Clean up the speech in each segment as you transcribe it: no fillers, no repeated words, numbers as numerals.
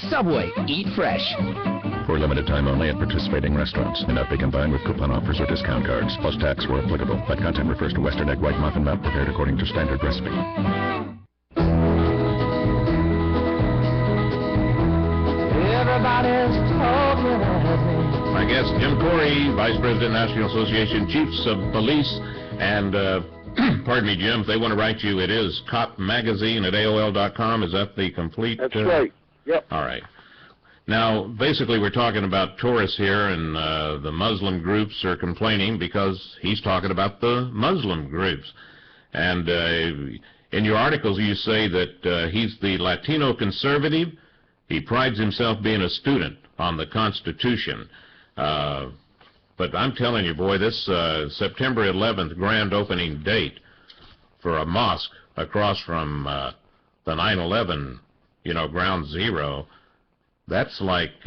Subway, eat fresh. For limited time only at participating restaurants. May not be combined with coupon offers or discount cards. Plus tax where applicable. That content refers to Western Egg White Muffin Melt prepared according to standard recipe. Everybody's talking at me. My guest, Jim Kouri, Vice President, National Association Chiefs of Police. And, pardon me, Jim, if they want to write you, it is Cop Magazine at AOL.com. Is that the complete? That's right. Yep. All right. Now, basically, we're talking about tourists here, and the Muslim groups are complaining because he's talking about the Muslim groups. And in your articles, you say that he's the Latino conservative. He prides himself being a student on the Constitution. But I'm telling you, boy, this September 11th grand opening date for a mosque across from the 9/11, ground zero, that's like,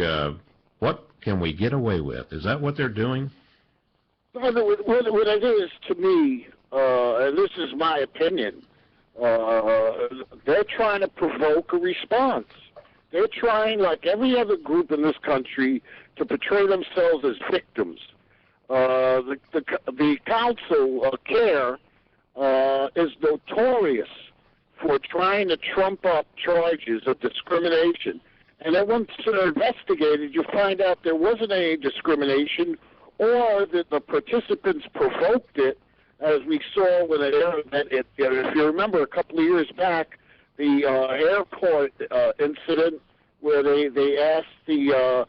what can we get away with? Is that what they're doing? What it is to me, and this is my opinion, they're trying to provoke a response. They're trying, like every other group in this country, to portray themselves as victims. The council, CARE, is notorious for trying to trump up charges of discrimination. And then once they're investigated, you find out there wasn't any discrimination, or that the participants provoked it, as we saw with an air event. If you remember a couple of years back, the airport incident where they asked the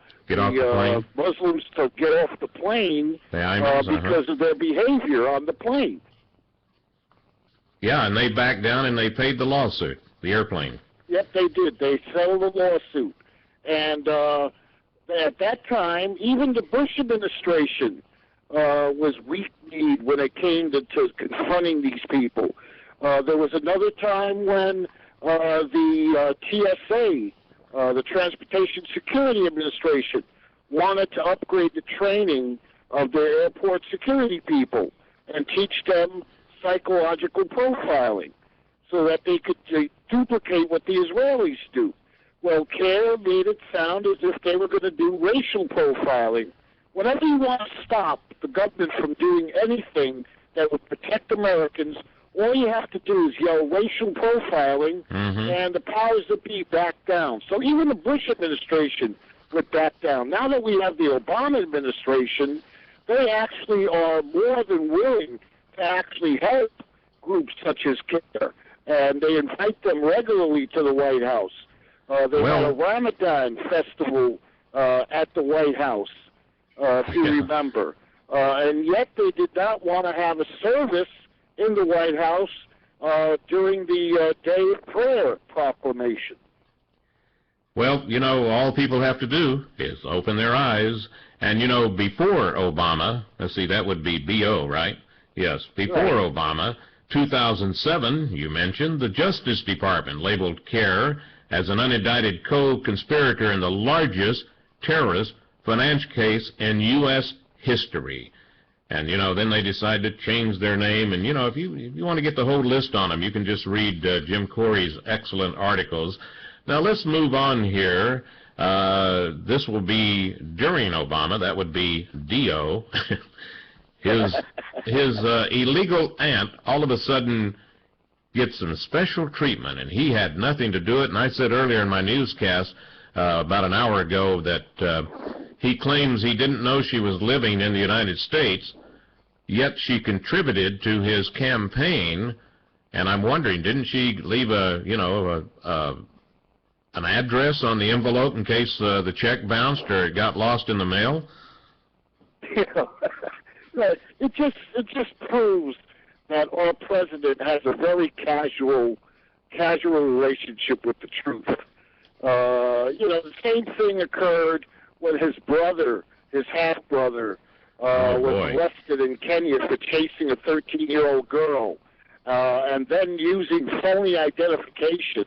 Muslims to get off the plane because of their behavior on the plane. Yeah, and they backed down and they paid the lawsuit, the airplane. Yep, they did. They settled the lawsuit. And at that time, even the Bush administration was weak-kneed when it came to confronting these people. There was another time when the TSA, the Transportation Security Administration, wanted to upgrade the training of their airport security people and teach them psychological profiling so that they could duplicate what the Israelis do. Well, CARE made it sound as if they were going to do racial profiling. Whenever you want to stop the government from doing anything that would protect Americans, all you have to do is yell racial profiling, and the powers that be back down. So even the Bush administration would back down. Now that we have the Obama administration, they actually are more than willing to actually help groups such as CARE, and they invite them regularly to the White House. They had a Ramadan festival at the White House, if you remember. And yet they did not want to have a service in the White House during the Day of Prayer proclamation. Well, all people have to do is open their eyes. And, before Obama, let's see, that would be B.O., right? Yes, before Obama, 2007, you mentioned, the Justice Department labeled CARE as an unindicted co-conspirator in the largest terrorist finance case in U.S. history. And, then they decided to change their name. And, if you want to get the whole list on them, you can just read Jim Kouri's excellent articles. Now, let's move on here. This will be during Obama. That would be D.O. His illegal aunt all of a sudden gets some special treatment, and he had nothing to do it. And I said earlier in my newscast about an hour ago that he claims he didn't know she was living in the United States, yet she contributed to his campaign. And I'm wondering, didn't she leave an address on the envelope in case the check bounced or it got lost in the mail? It just proves that our president has a very casual relationship with the truth. The same thing occurred when his brother, his half-brother, was arrested in Kenya for chasing a 13-year-old girl, and then using phony identification.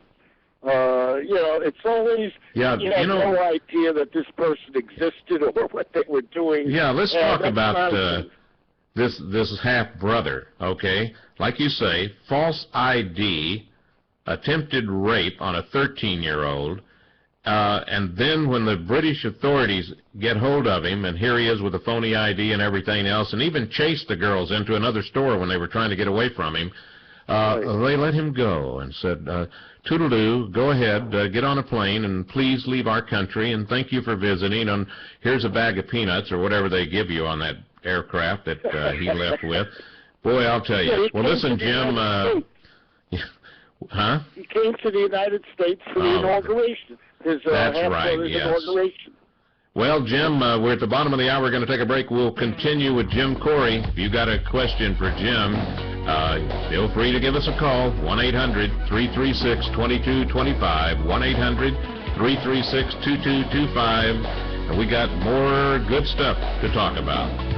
It's always, you have no idea that this person existed or what they were doing. Yeah, let's talk about this half-brother, okay? Like you say, false ID, attempted rape on a 13-year-old, And then when the British authorities get hold of him, and here he is with a phony ID and everything else, and even chased the girls into another store when they were trying to get away from him, they let him go and said, toodle-doo, go ahead, get on a plane, and please leave our country, and thank you for visiting, and here's a bag of peanuts, or whatever they give you on that aircraft that he left with. Boy, I'll tell you. Well, listen, Jim, huh? He came to the United States for the inauguration. That's right, yes. Inauguration. Well, Jim, we're at the bottom of the hour. We're going to take a break. We'll continue with Jim Kouri. If you got a question for Jim, feel free to give us a call, 1-800-336-2225, 1-800-336-2225, and we got more good stuff to talk about.